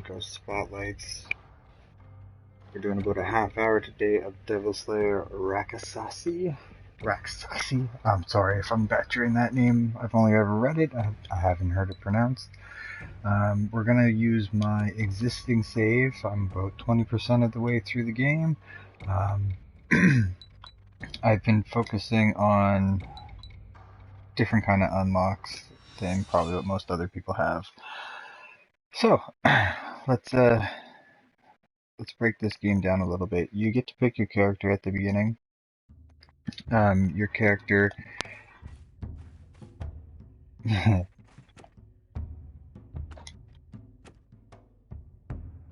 Sodukos spotlights. We're doing about a half hour today of Devil Slayer Raksaski. Raksasi. I'm sorry if I'm butchering that name. I've only ever read it. I haven't heard it pronounced. We're gonna use my existing save. I'm about 20% of the way through the game. I've been focusing on different kind of unlocks than probably what most other people have. So let's break this game down a little bit. You get to pick your character at the beginning. Your character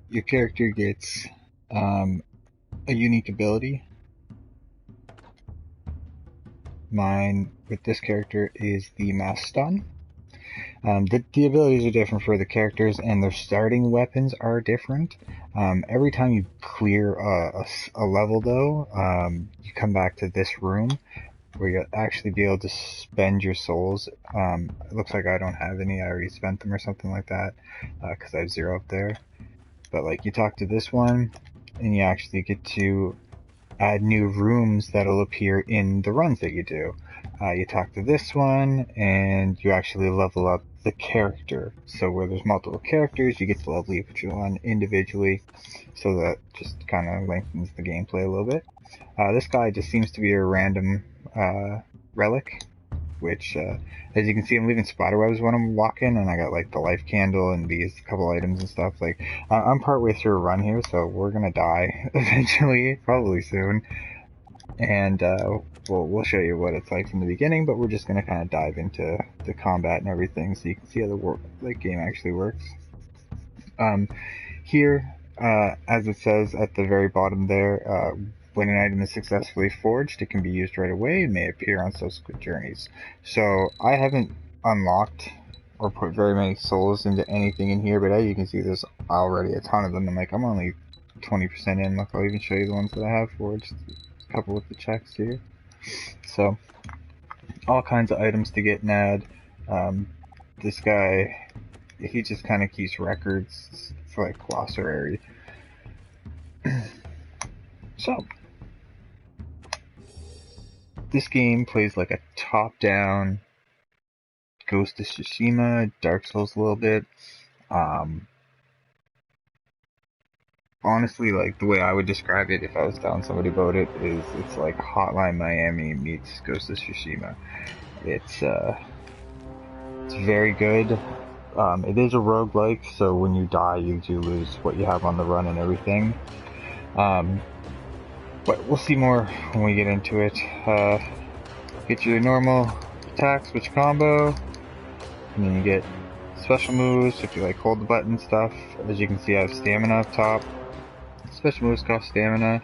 your character gets a unique ability. Mine with this character is the mass stun. The abilities are different for the characters, and their starting weapons are different. Every time you clear a level, though, you come back to this room where you'll actually be able to spend your souls. It looks like I don't have any. I already spent them or something like that because I have 0 up there. But like, you talk to this one, and you actually get to add new rooms that'll appear in the runs that you do. You talk to this one, and you actually level up the character. So where there's multiple characters, you get to level each one individually, so that just kind of lengthens the gameplay a little bit. This guy just seems to be a random relic, which, as you can see, I'm leaving spiderwebs when I'm walking, and I got like the life candle and these couple items and stuff. Like, I'm partway through a run here, so we're gonna die eventually, probably soon. And we'll show you what it's like from the beginning, but we're just gonna kind of dive into the combat and everything, so you can see how the game actually works. Here, as it says at the very bottom there, when an item is successfully forged, it can be used right away and may appear on subsequent journeys. So I haven't unlocked or put very many souls into anything in here, but as you can see, there's already a ton of them. And like, I'm only 20% in. Look, I'll even show you the ones that I have forged. A couple with the checks here. So all kinds of items to get and add. This guy, he just kind of keeps records for like glossary. So this game plays like a top-down Ghost of Tsushima, Dark Souls a little bit. Honestly, like, the way I would describe it if I was telling somebody about it is it's like Hotline Miami meets Ghost of Tsushima. It's very good. It is a roguelike, so when you die, you do lose what you have on the run and everything. But we'll see more when we get into it. Get your normal attack, switch combo, and then you get special moves if you like hold the button stuff. As you can see, I have stamina up top. Special moves cost stamina.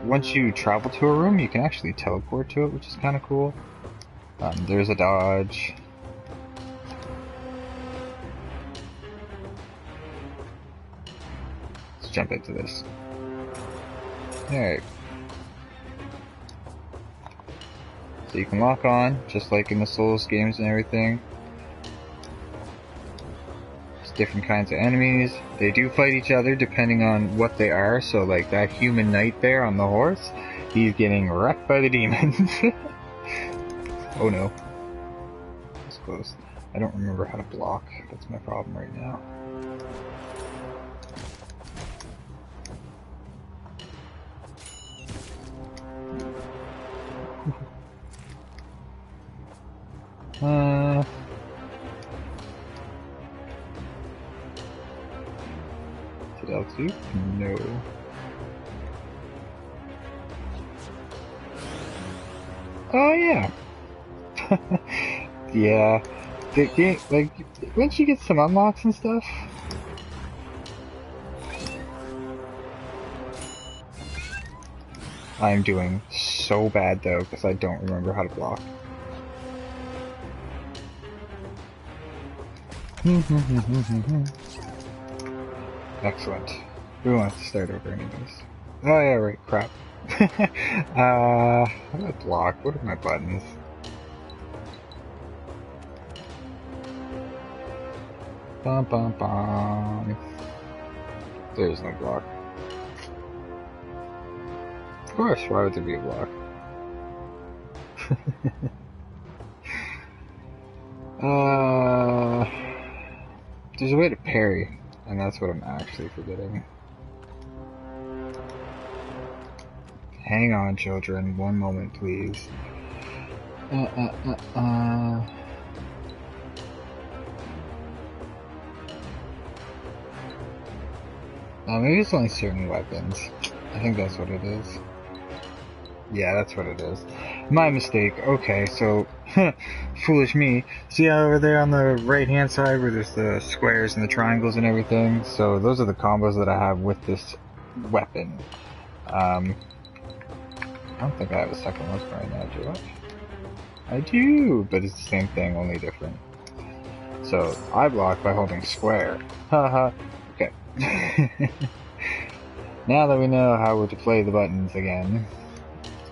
Once you travel to a room, you can actually teleport to it, which is kind of cool. There's a dodge. Let's jump into this. Alright. So you can lock on, just like in the Souls games and everything. There's different kinds of enemies. They do fight each other depending on what they are. So like that human knight there on the horse, he's getting wrecked by the demons. Oh no. That's close. I don't remember how to block. That's my problem right now. Is it L2? No. Oh yeah. Yeah. The game, like, once you get some unlocks and stuff. I'm doing so bad though, because I don't remember how to block. Excellent. We want to start over anyways. Oh yeah, right, crap. How do I block? What are my buttons? Bum bum bum. There's no block. Of course, why would there be a block? There's a way to parry, and that's what I'm actually forgetting. Hang on, children. One moment, please. Maybe it's only certain weapons. I think that's what it is. Yeah, that's what it is. My mistake. Okay, so, foolish me. See over there on the right-hand side where there's the squares and the triangles and everything? So those are the combos that I have with this weapon. I don't think I have a second one right now, do I? I do, but it's the same thing, only different. So, I block by holding square. Haha. Okay. Now that we know how to play the buttons again,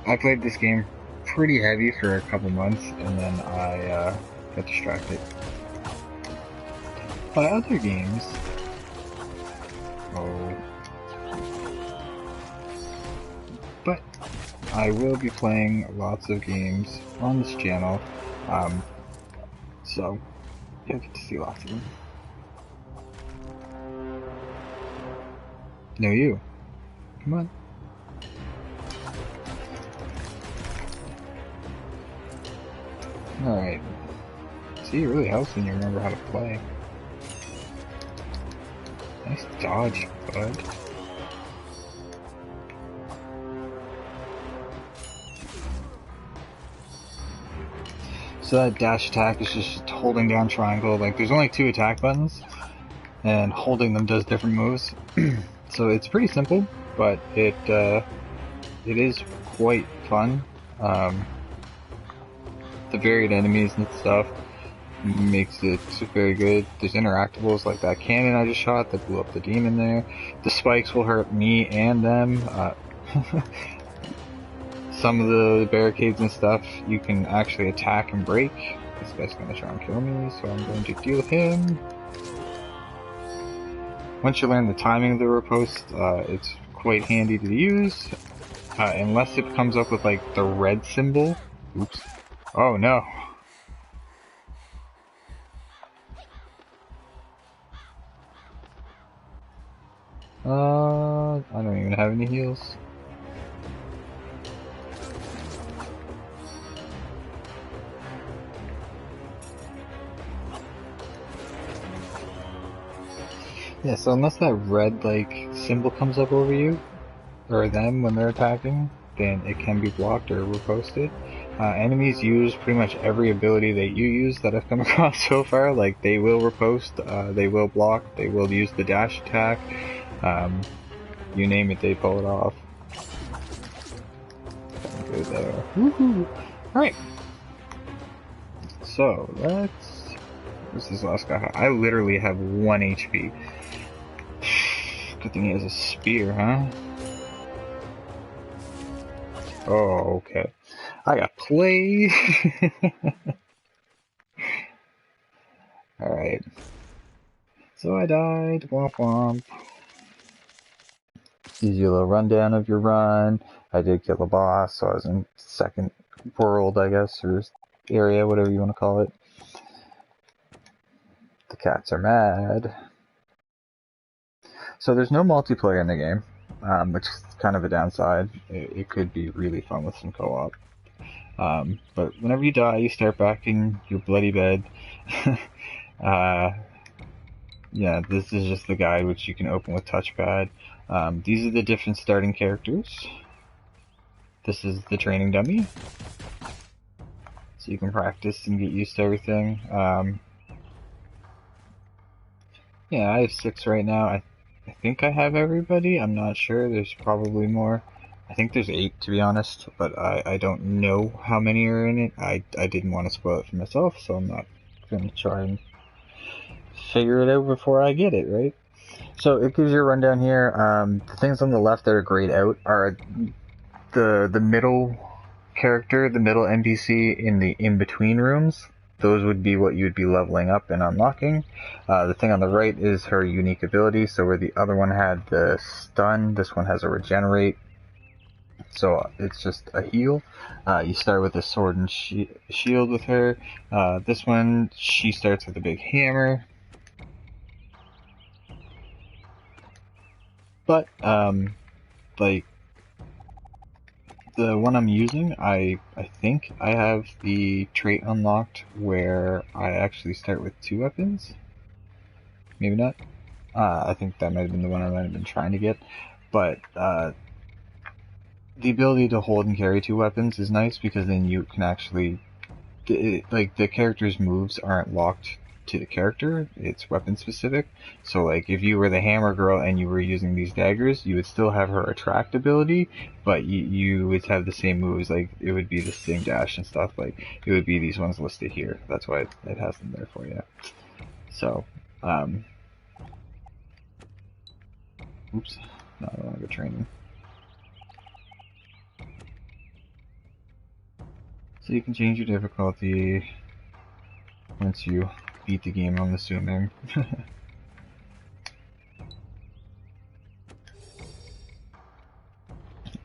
I played this game pretty heavy for a couple months, and then I got distracted by other games. Oh. But I will be playing lots of games on this channel, so you'll get to see lots of them. No, you. Come on. Alright. See, it really helps when you remember how to play. Nice dodge, bud. So that dash attack is just holding down triangle. Like, there's only 2 attack buttons, and holding them does different moves. So it's pretty simple, but it is quite fun. The varied enemies and stuff makes it very good. There's interactables like that cannon I just shot that blew up the demon there. The spikes will hurt me and them. Some of the barricades and stuff you can actually attack and break. This guy's gonna try and kill me, so I'm going to deal with him. Once you learn the timing of the riposte, it's quite handy to use. Unless it comes up with like the red symbol. Oops. Oh no. I don't even have any heals. Yeah, so unless that red, like, symbol comes up over you, or them when they're attacking, then it can be blocked or riposted. Enemies use pretty much every ability that you use that I've come across so far. Like, they will riposte, they will block, they will use the dash attack, you name it, they pull it off. Good there. Woohoo! Alright. So, where's this last guy? I literally have 1 HP. Good thing he has a spear, huh? Oh, okay. I got played. Alright. So I died. Womp womp. Gives you a little rundown of your run. I did kill a boss, so I was in second world, I guess, or area, whatever you want to call it. The cats are mad. So there's no multiplayer in the game, which is kind of a downside. It could be really fun with some co-op. But whenever you die, you start back in your bloody bed. Yeah, this is just the guide, which you can open with touchpad. These are the different starting characters. This is the training dummy. So you can practice and get used to everything. Yeah, I have 6 right now. I think I have everybody. I'm not sure. There's probably more. I think there's 8, to be honest, but I don't know how many are in it. I didn't want to spoil it for myself, so I'm not going to try and figure it out before I get it, right? So it gives you a rundown here. The things on the left that are grayed out are the middle character, the middle NPC in the in-between rooms. those would be what you'd be leveling up and unlocking. The thing on the right is her unique ability, so where the other one had the stun, this one has a regenerate. So it's just a heal. You start with a sword and shield with her. This one, she starts with a big hammer. But, like, the one I'm using, I think I have the trait unlocked where I actually start with 2 weapons. Maybe not. I think that might have been the one I might have been trying to get. But, the ability to hold and carry 2 weapons is nice because then you can actually, like, the character's moves aren't locked to the character, it's weapon specific. So like if you were the hammer girl and you were using these daggers, you would still have her attract ability, but you would have the same moves, like it would be the same dash and stuff, like it would be these ones listed here. That's why it has them there for you. So, oops, no, I don't want to go training. So you can change your difficulty once you beat the game, I'm assuming.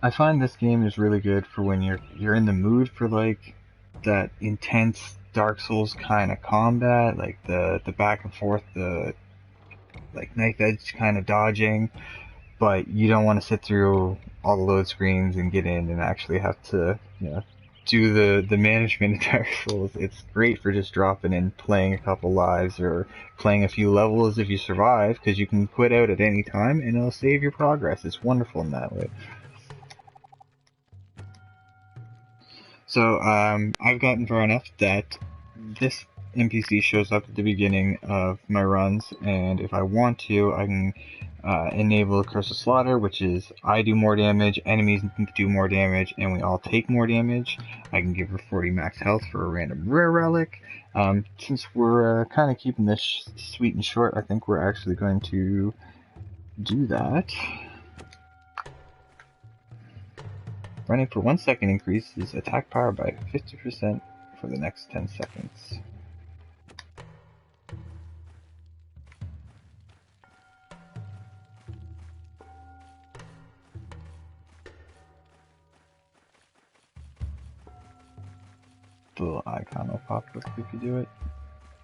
I find this game is really good for when you're in the mood for like that intense Dark Souls kind of combat, like the back and forth, the like knife edge kind of dodging, but you don't want to sit through all the load screens and get in and actually have to, you know, do the management of Dark Souls. It's great for just dropping in, playing a couple lives, or playing a few levels if you survive, because you can quit out at any time and it'll save your progress. It's wonderful in that way. So, I've gotten far enough that this NPC shows up at the beginning of my runs, and if I want to, I can enable Curse of Slaughter, which is I do more damage, enemies do more damage, and we all take more damage. I can give her 40 max health for a random rare relic. Since we're kind of keeping this sweet and short, I think we're actually going to do that. Running for 1 second increases attack power by 50% for the next 10 seconds. The little icon will pop up if you do it.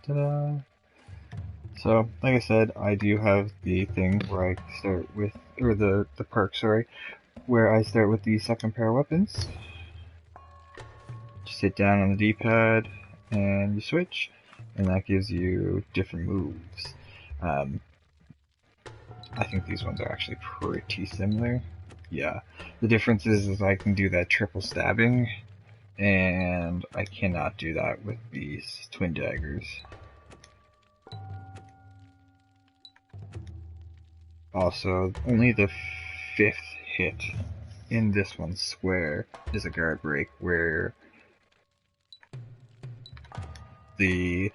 Ta-da! So, like I said, I do have the thing where I start with, or the perk, sorry, where I start with the second pair of weapons. Just hit down on the D-pad and you switch, and that gives you different moves. I think these ones are actually pretty similar. Yeah, the difference is I can do that triple stabbing, and I cannot do that with these twin daggers. Also, only the 5th hit in this one square is a guard break, where the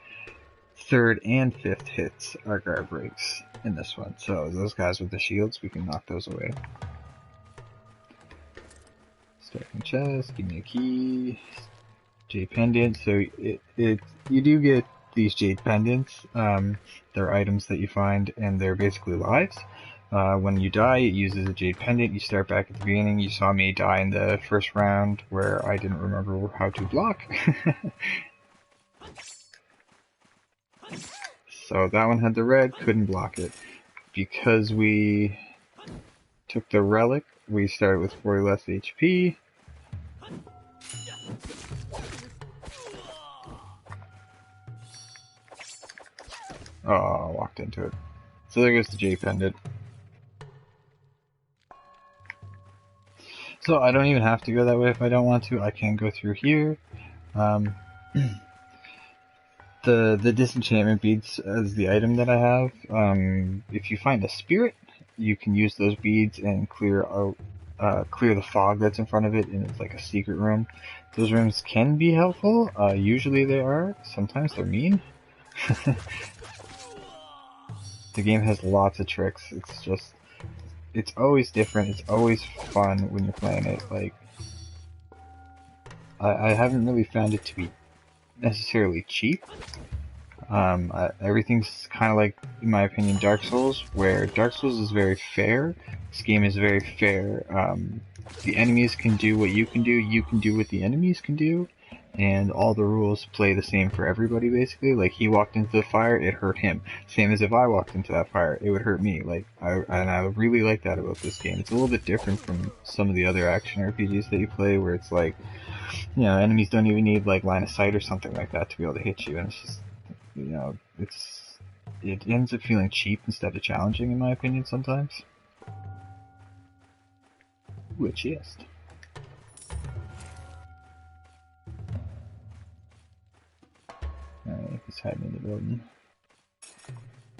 3rd and 5th hits are guard breaks in this one. So those guys with the shields, we can knock those away. Starting chest, give me a key, jade pendant. So you do get these jade pendants. They're items that you find, and they're basically lives. When you die, it uses a jade pendant. You start back at the beginning. You saw me die in the first round where I didn't remember how to block. So that one had the red, couldn't block it. Because we took the relic, we started with 40 less HP. Oh, I walked into it. So there goes the J pendant. So I don't even have to go that way if I don't want to. I can go through here. The disenchantment beads is the item that I have. If you find a spirit, you can use those beads and clear the fog that's in front of it, and it's like a secret room. Those rooms can be helpful. Usually they are. Sometimes they're mean. The game has lots of tricks. It's always different. It's always fun when you're playing it. Like, I haven't really found it to be necessarily cheap. Everything's kind of like, in my opinion, Dark Souls, where Dark Souls is very fair. This game is very fair. The enemies can do what you can do what the enemies can do, and all the rules play the same for everybody, basically. Like, he walked into the fire, it hurt him. Same as if I walked into that fire, it would hurt me. And I really like that about this game. It's a little bit different from some of the other action RPGs that you play, where it's like, you know, enemies don't even need, like, line of sight or something like that to be able to hit you, and it's just, you know, it ends up feeling cheap instead of challenging, in my opinion, sometimes. Ooh, a chest. Alright, he's hiding in the building.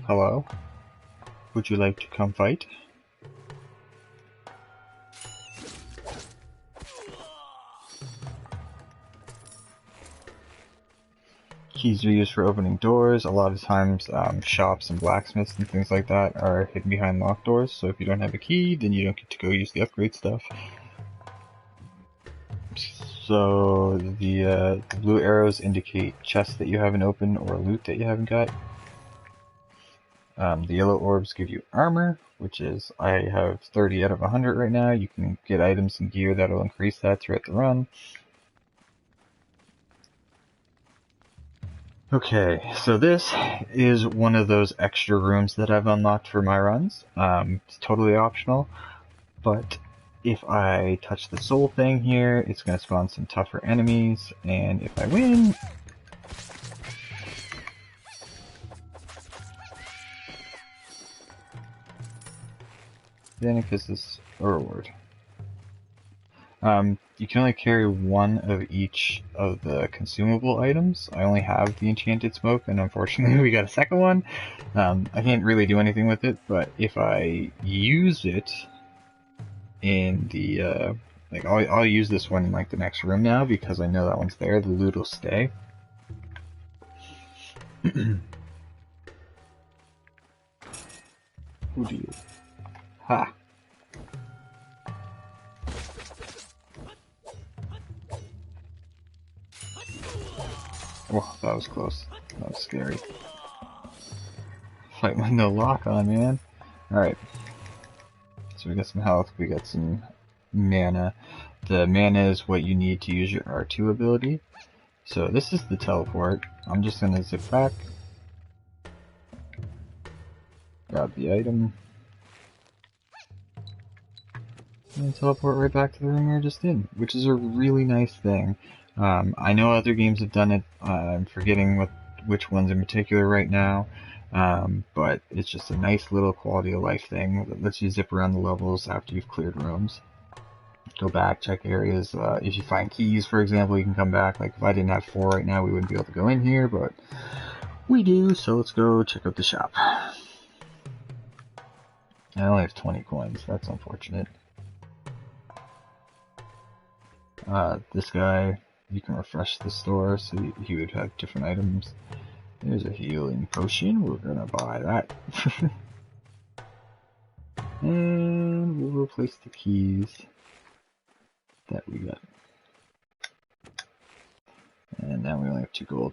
Hello? Would you like to come fight? Keys are used for opening doors. A lot of times, shops and blacksmiths and things like that are hidden behind locked doors, so if you don't have a key, then you don't get to go use the upgrade stuff. So, the blue arrows indicate chests that you haven't opened or loot that you haven't got. The yellow orbs give you armor, which is, I have 30 out of 100 right now. You can get items and gear that'll increase that throughout the run. Okay, so this is one of those extra rooms that I've unlocked for my runs. It's totally optional, but if I touch the soul thing here, it's going to spawn some tougher enemies, and if I win... then it gives us a reward. You can only carry one of each of the consumable items. I only have the enchanted smoke, and unfortunately we got a second one. I can't really do anything with it, but if I use it in the, like, I'll use this one in, like, the next room now, because I know that one's there. The loot will stay. Who do you? Ha! Oh, that was close. That was scary. Fight with no lock on, man. Alright. So we got some health, we got some mana. The mana is what you need to use your R2 ability. So this is the teleport. I'm just gonna zip back. Grab the item. And teleport right back to the room we were just in, which is a really nice thing. I know other games have done it. I'm forgetting which ones in particular right now, but it's just a nice little quality of life thing that lets you zip around the levels after you've cleared rooms. Go back, check areas. If you find keys, for example, you can come back. Like, if I didn't have 4 right now, we wouldn't be able to go in here, but we do, so let's go check out the shop. I only have 20 coins. That's unfortunate. This guy, you can refresh the store, so he would have different items. There's a healing potion, we're gonna buy that. And we'll replace the keys that we got. And now we only have 2 gold.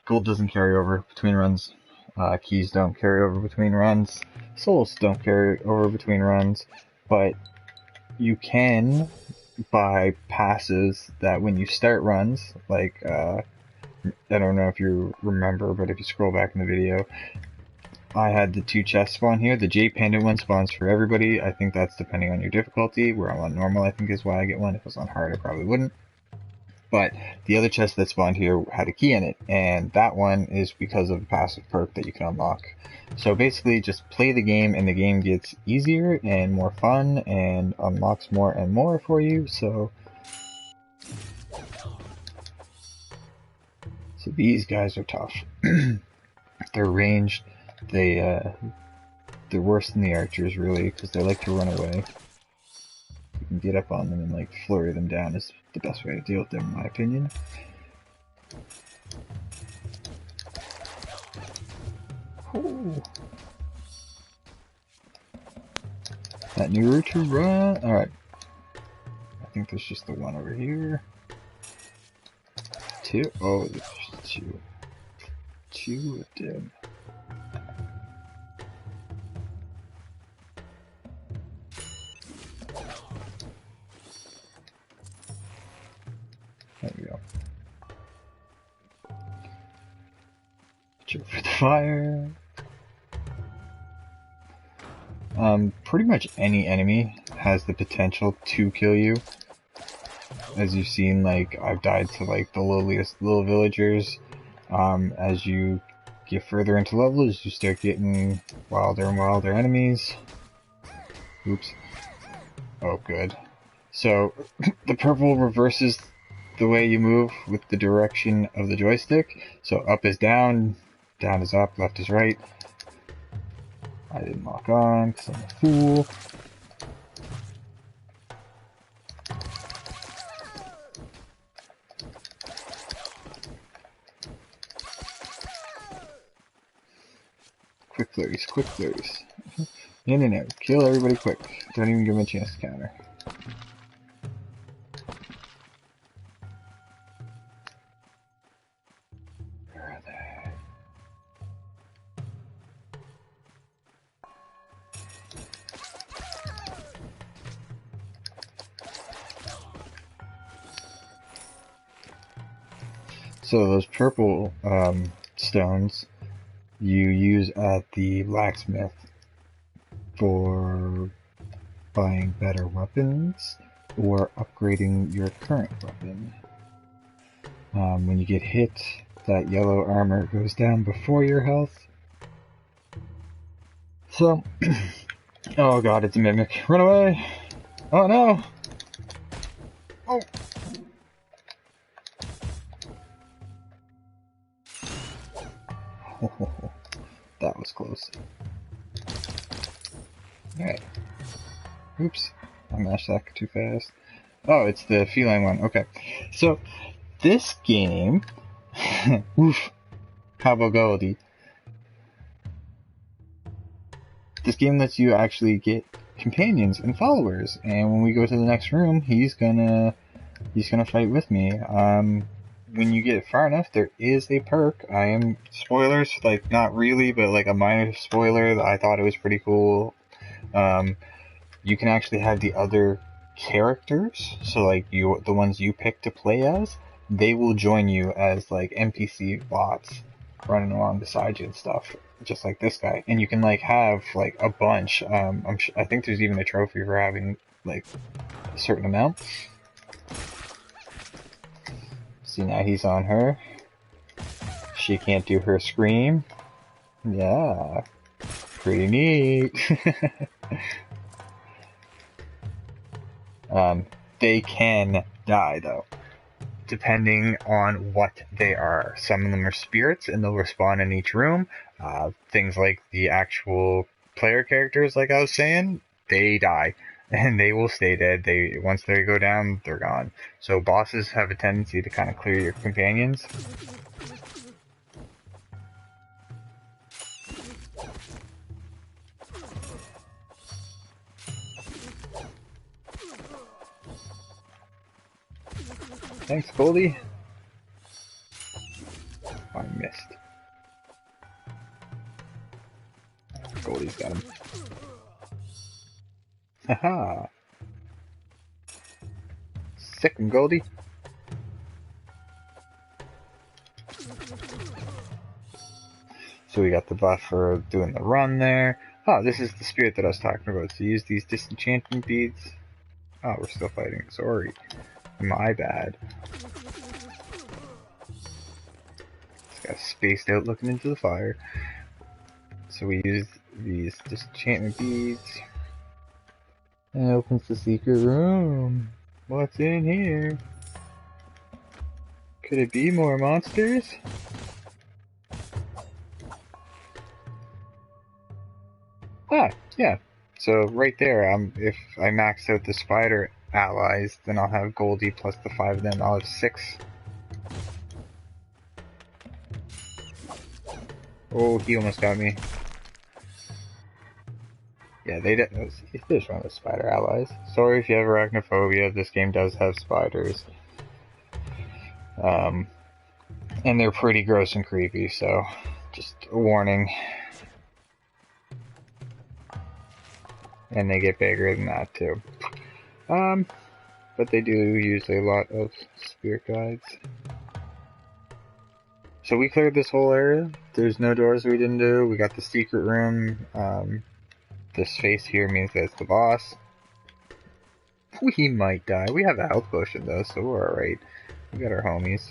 Gold doesn't carry over between runs. Keys don't carry over between runs. Souls don't carry over between runs. But you can buy passes that when you start runs, like, I don't know if you remember, but if you scroll back in the video, I had the 2 chests spawn here. The Jade Pendant one spawns for everybody. I think that's depending on your difficulty. Where I'm on normal, I think is why I get one. If it was on hard, I probably wouldn't. But the other chest that spawned here had a key in it, and that one is because of a passive perk that you can unlock. So basically, just play the game, and the game gets easier and more fun, and unlocks more and more for you, so these guys are tough. They're ranged, they're worse than the archers, really, because they like to run away. You can get up on them and, like, flurry them down is the best way to deal with them, in my opinion. Ooh. That new route to run. Alright. I think there's just the one over here. two. Oh, there's two. Two of them. There we go. Check for the fire. Pretty much any enemy has the potential to kill you. As you've seen, like, I've died to, like, the lowliest little villagers. As you get further into levels, you start getting wilder and wilder enemies. Oops. Oh, good. So, the purple reverses the way you move with the direction of the joystick. So, up is down, down is up, left is right. I didn't lock on because I'm a fool. Quick flurries, quick flurries. In and out. Kill everybody quick. Don't even give them a chance to counter. Where are they? So those purple stones you use at the blacksmith for buying better weapons or upgrading your current weapon. When you get hit, that yellow armor goes down before your health. So, oh god, it's a mimic. Run away! Oh no! Oh! That was close. Alright. Oops. I mashed that too fast. Oh, it's the feline one. Okay. So, this game... Oof. How about Goldie? This game lets you actually get companions and followers. And when we go to the next room, he's gonna fight with me. When you get far enough, there is a perk. I am spoilers, like not really, but like a minor spoiler. I thought it was pretty cool. You can actually have the other characters, so like the ones you pick to play as, they will join you as like NPC bots running along beside you and stuff, just like this guy. And you can like have like a bunch. I think there's even a trophy for having like a certain amount. See, now he's on her. She can't do her scream. Yeah, pretty neat. They can die though, depending on what they are. Some of them are spirits and they'll respawn in each room. Things like the actual player characters, like I was saying, they die. And they will stay dead. Once they go down, they're gone. So bosses have a tendency to kind of clear your companions. Thanks, Goldie. Oh, I missed. Goldie's got him. Haha! Sick 'em, Goldie. So we got the buff for doing the run there. Oh, this is the spirit that I was talking about. So use these disenchantment beads. Oh, we're still fighting. Sorry. My bad. This guy's spaced out looking into the fire. So we use these disenchantment beads. And it opens the secret room. What's in here? Could it be more monsters? Ah, yeah. So right there, if I max out the spider allies, then I'll have Goldie plus the 5 of them. I'll have 6. Oh, he almost got me. Yeah, they just run with spider allies. Sorry if you have arachnophobia, this game does have spiders. And they're pretty gross and creepy, so just a warning. And they get bigger than that too. But they do use a lot of spirit guides. So we cleared this whole area. There's no doors we didn't do. We got the secret room. This face here means that's the boss. We might die. We have a health potion though, so we're alright. We got our homies.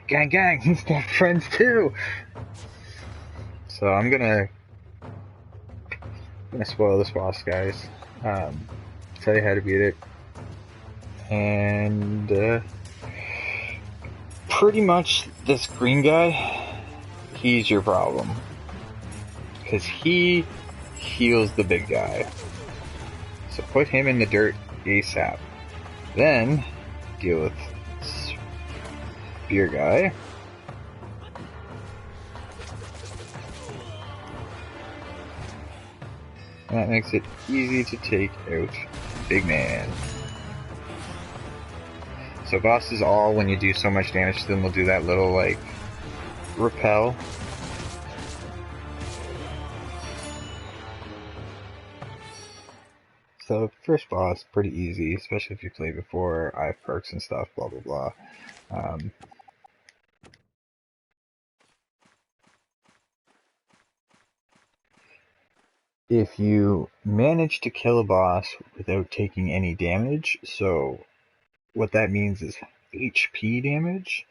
Gang, he's got friends too! So I'm gonna spoil this boss, guys. Tell you how to beat it. And, pretty much this green guy, he's your problem. Because he heals the big guy. So put him in the dirt ASAP. Then, deal with Spear guy. And that makes it easy to take out big man. So bosses all, when you do so much damage to them, will do that little, like, repel. So first boss, pretty easy, especially if you played before, I have perks and stuff, blah blah blah. If you manage to kill a boss without taking any damage, so what that means is HP damage.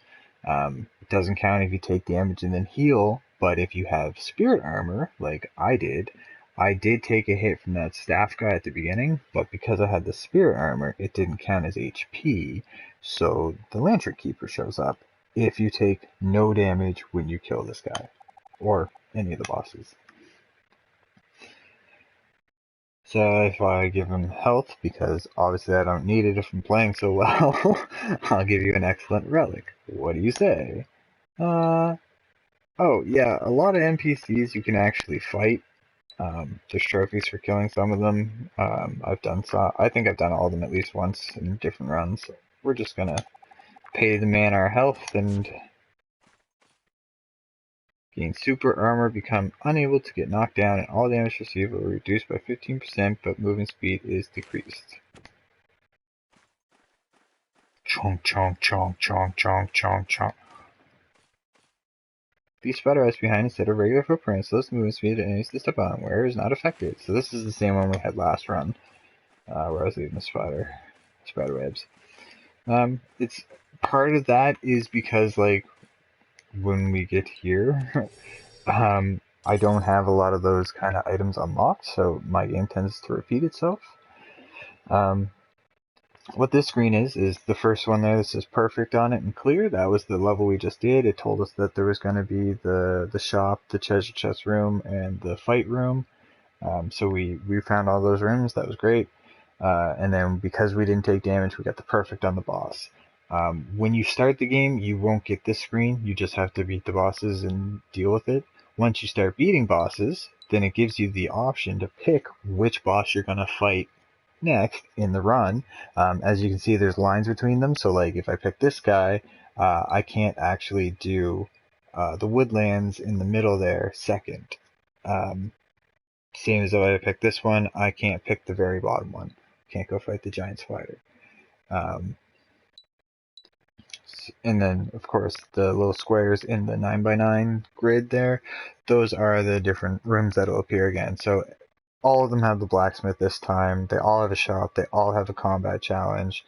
It doesn't count if you take damage and then heal, but if you have spirit armor, like I did take a hit from that staff guy at the beginning, but because I had the spirit armor, it didn't count as HP, so the Lantern Keeper shows up if you take no damage when you kill this guy, or any of the bosses. So if I give him health, because obviously I don't need it if I'm playing so well, I'll give you an excellent relic. What do you say? Oh yeah, a lot of NPCs you can actually fight. There's trophies for killing some of them. I've done some. I think I've done all of them at least once in different runs. So we're just gonna pay the man our health and gain super armor, become unable to get knocked down, and all damage received will be reduced by 15%, but movement speed is decreased. Chonk, chonk, chonk, chonk, chonk, chonk, chonk. These spider eyes behind instead of regular footprints, slows movement speed and enemies to step on, where is not affected. So this is the same one we had last run, where I was leaving the spider webs. It's part of that is because, like, when we get here, I don't have a lot of those kind of items unlocked, so my game tends to repeat itself. What this screen is the first one there. This is perfect on it and clear. That was the level we just did. It told us that there was going to be the shop, the treasure chest room, and the fight room. So we found all those rooms. That was great. And then because we didn't take damage, we got the perfect on the boss. When you start the game, you won't get this screen. You just have to beat the bosses and deal with it. Once you start beating bosses, then it gives you the option to pick which boss you're going to fight next in the run. As you can see, there's lines between them. So like if I pick this guy, I can't actually do the woodlands in the middle there second. Same as if I pick this one, I can't pick the very bottom one. Can't go fight the giant spider. And then, of course, the little squares in the 9x9 grid there, those are the different rooms that will appear again. So all of them have the blacksmith this time. They all have a shop. They all have a combat challenge.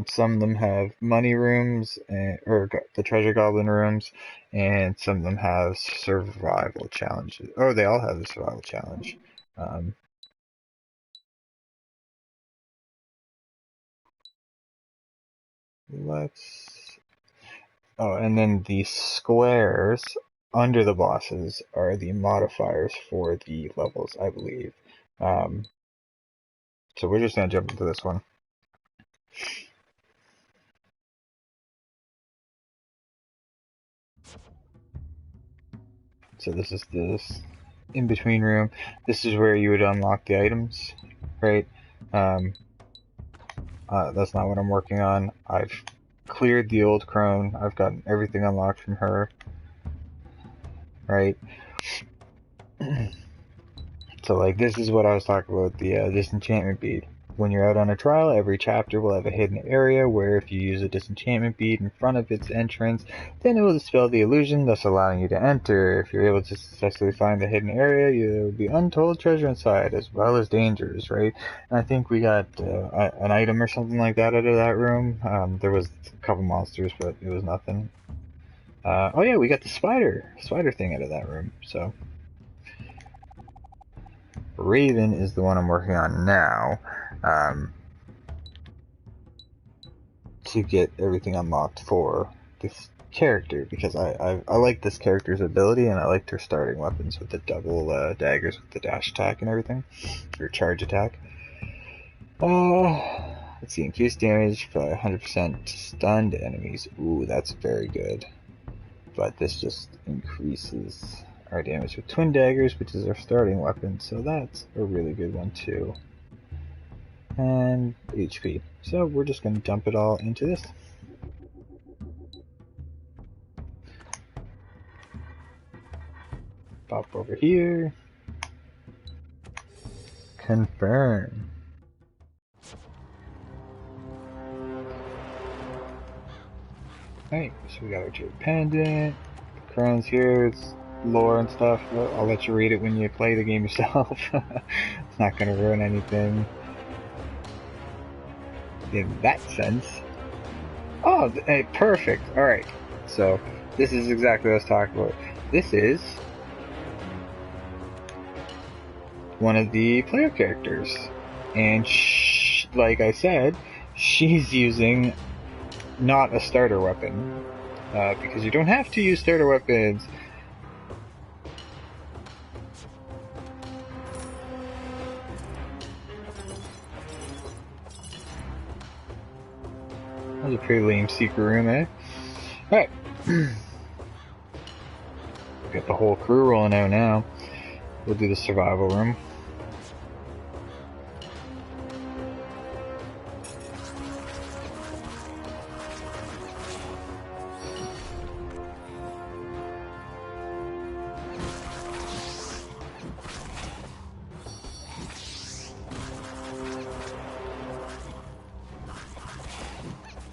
Some of them have money rooms, or the treasure goblin rooms, and some of them have survival challenges. Oh, they all have the survival challenge. Oh, and then the squares under the bosses are the modifiers for the levels, I believe. So we're just going to jump into this one. So this is this in-between room. This is where you would unlock the items, right? That's not what I'm working on. I've cleared the old crone. I've gotten everything unlocked from her. Right? So, like, this is what I was talking about, the disenchantment bead. When you're out on a trial, every chapter will have a hidden area where if you use a disenchantment bead in front of its entrance, then it will dispel the illusion, thus allowing you to enter. If you're able to successfully find the hidden area, there will be untold treasure inside, as well as dangers, right? And I think we got an item or something like that out of that room. There was a couple monsters, but it was nothing. Oh yeah, we got the spider thing out of that room, so... Raven is the one I'm working on now, to get everything unlocked for this character, because I like this character's ability, and I liked her starting weapons with the double daggers with the dash attack and everything, or charge attack. Let's see, increased damage by 100% to stunned enemies. Ooh, that's very good. But this just increases our damage with twin daggers, which is our starting weapon, so that's a really good one too. And HP. So we're just going to dump it all into this. Pop over here. Confirm. Alright, so we got our jade pendant. The crown's here, it's lore and stuff. I'll let you read it when you play the game yourself. It's not going to ruin anything in that sense. Oh, hey, perfect. Alright, so this is exactly what I was talking about. This is one of the player characters. And like I said, she's using not a starter weapon. Because you don't have to use starter weapons. That was a pretty lame secret room, eh? Alright. Got the whole crew rolling out now. We'll do the survival room.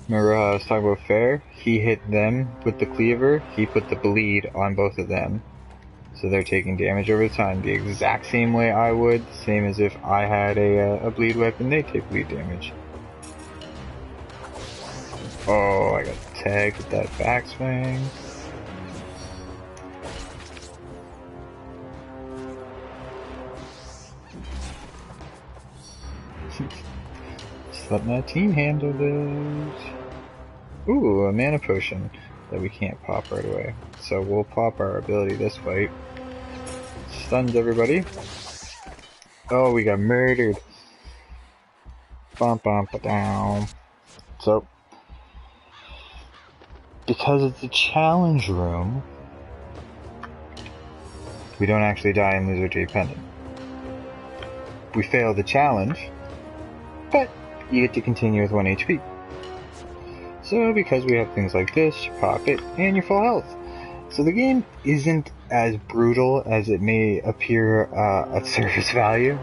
Remember how I was talking about Fair? He hit them with the cleaver, he put the bleed on both of them. So they're taking damage over time, the exact same way I would, same as if I had a bleed weapon, they take bleed damage. Oh, I got tagged with that backswing. Just let my team handle this. Ooh, a mana potion that we can't pop right away. So we'll pop our ability this fight. Stuns everybody. Oh, we got murdered. Bump, bump, down. So, because it's a challenge room, we don't actually die and lose our Jade Pendant. We fail the challenge, but you get to continue with 1 HP. So because we have things like this, you pop it, and you're full health. So the game isn't as brutal as it may appear at surface value.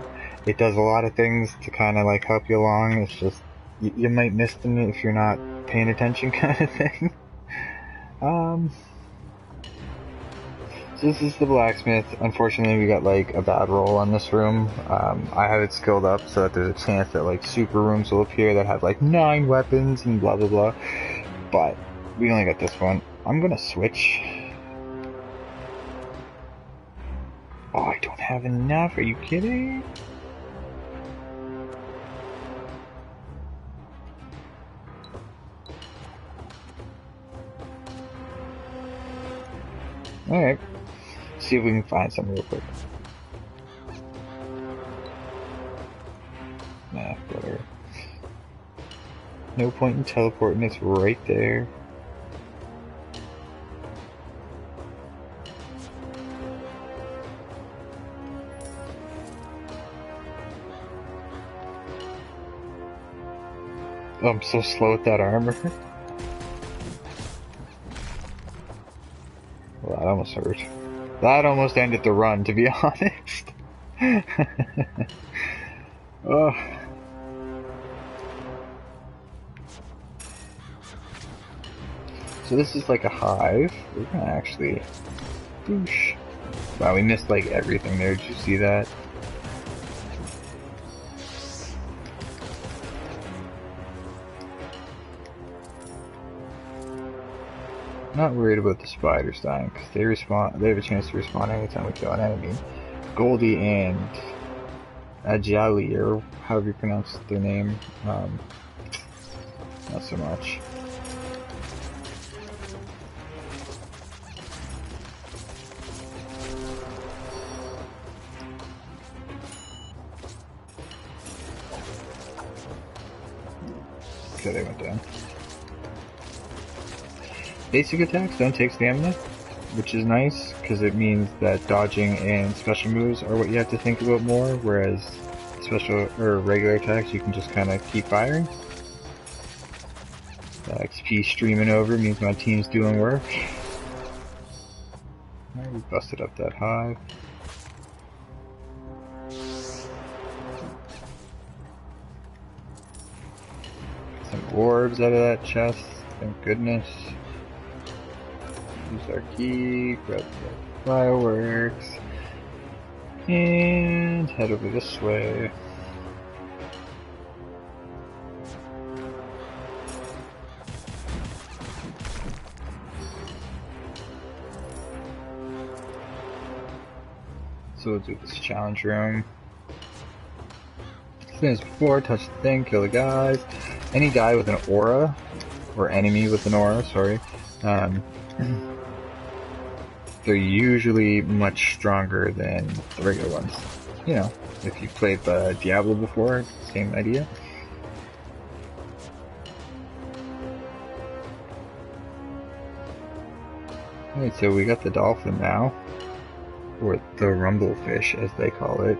It does a lot of things to kind of like help you along. It's just, you might miss them if you're not paying attention kind of thing. So this is the blacksmith. Unfortunately, we got like a bad roll on this room. I have it skilled up so that there's a chance that like super rooms will appear that have like 9 weapons and blah blah blah. But we only got this one. I'm gonna switch. Oh, I don't have enough. Are you kidding? Alright. See if we can find something real quick. Nah, whatever. No point in teleporting, it's right there. Oh, I'm so slow with that armor. Well, that almost hurt. That almost ended the run, to be honest. Oh. So this is like a hive. We're gonna actually... Boosh. Wow, we missed like everything there. Did you see that? Not worried about the spiders dying, because they respawn. They have a chance to respawn anytime we kill an enemy. Goldie and Ajali, or however you pronounce their name, not so much. Okay, they went down. Basic attacks don't take stamina, which is nice, because it means that dodging and special moves are what you have to think about more, whereas special or regular attacks you can just kind of keep firing. The XP streaming over means my team's doing work. Alright, we busted up that hive. Some orbs out of that chest, thank goodness. Use our key, grab the fireworks, and head over this way. So we'll do this challenge room. Same as before, touch the thing, kill the guys. Any guy with an aura, or enemy with an aura, sorry, they're usually much stronger than the regular ones. You know, if you played Diablo before, same idea. Alright, so we got the dolphin now. Or the rumblefish, as they call it.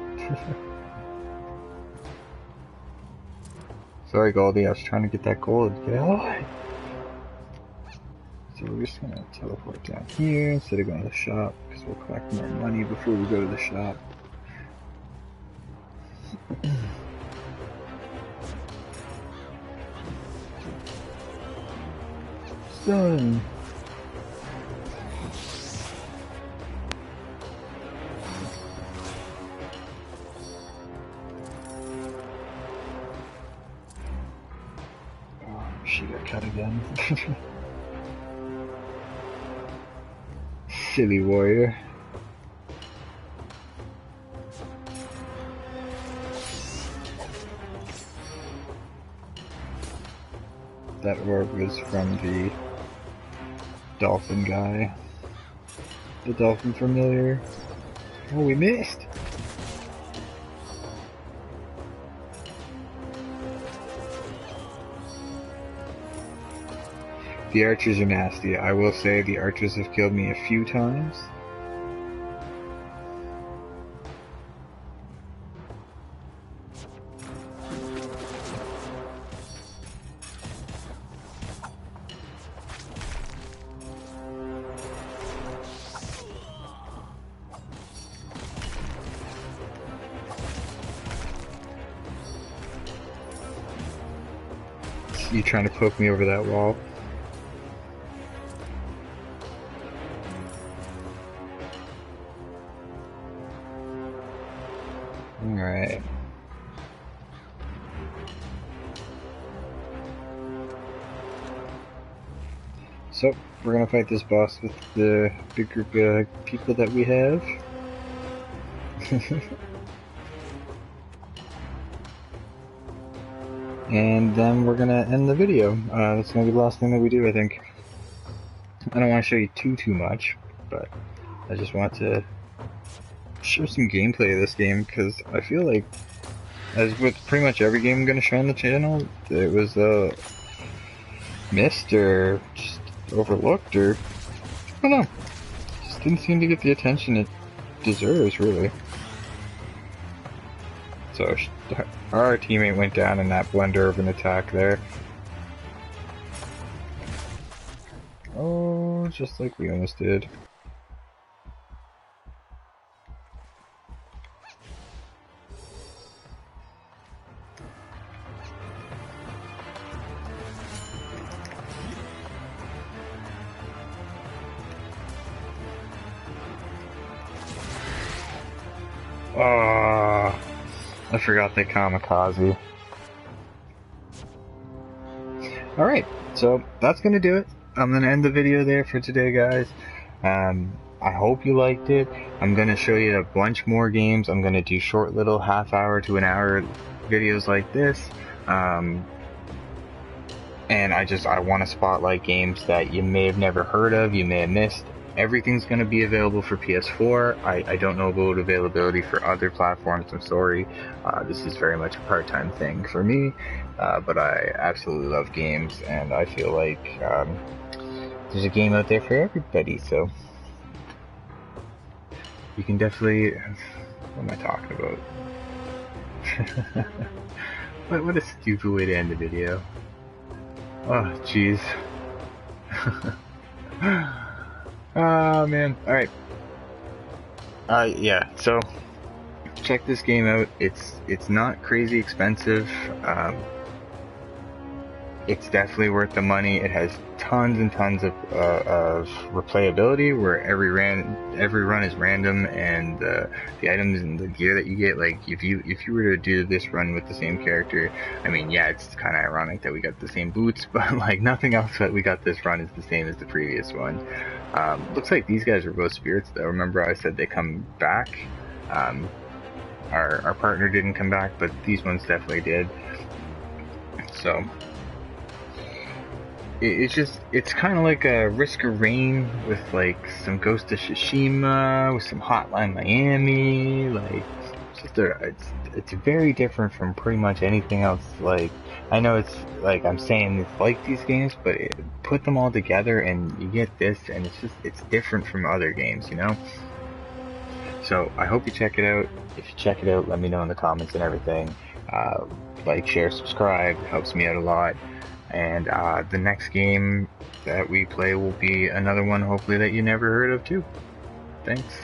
Sorry, Goldie, I was trying to get that gold. Get out! So we're just gonna teleport down here instead of going to the shop, because we'll collect more money before we go to the shop. Sun! Oh, she got cut again. Silly warrior. That orb was from the dolphin guy. The dolphin familiar. Oh, we missed! The archers are nasty. I will say the archers have killed me a few times. You trying to poke me over that wall? Alright. So, we're gonna fight this boss with the big group of people that we have. And then we're gonna end the video. That's gonna be the last thing that we do, I think. I don't want to show you too much, but I just want to show some gameplay of this game, because I feel like, as with pretty much every game I'm going to show on the channel, it was missed or just overlooked, or I don't know, just didn't seem to get the attention it deserves, really. So our teammate went down in that blender of an attack there. just like we almost did. Oh, I forgot the kamikaze. Alright, so that's gonna do it. I'm gonna end the video there for today, guys. I hope you liked it. I'm gonna show you a bunch more games. I'm gonna do short little half-hour to an hour videos like this. And I want to spotlight games that you may have never heard of, you may have missed. Everything's going to be available for PS4. I don't know about availability for other platforms, I'm sorry. This is very much a part-time thing for me, but I absolutely love games, and I feel like there's a game out there for everybody, so you can definitely... What am I talking about? What a stupid way to end the video. Oh, jeez. Oh, man. Alright. Yeah, so check this game out. It's not crazy expensive. It's definitely worth the money. It has tons and tons of replayability, where every run is random, and the items and the gear that you get, like if you were to do this run with the same character, I mean, yeah, it's kind of ironic that we got the same boots, but like nothing else that we got this run is the same as the previous one. Looks like these guys are both spirits though. Remember I said they come back. Our partner didn't come back, but these ones definitely did. So it's kind of like a Risk of Rain with like some Ghost of Tsushima, with some Hotline Miami. Like it's very different from pretty much anything else. Like, I know it's like I'm saying it's like these games, but put them all together and you get this, and it's different from other games, you know. So I hope you check it out. If you check it out, let me know in the comments and everything. Like, share, subscribe, helps me out a lot. And the next game that we play will be another one, hopefully, that you never heard of too. Thanks.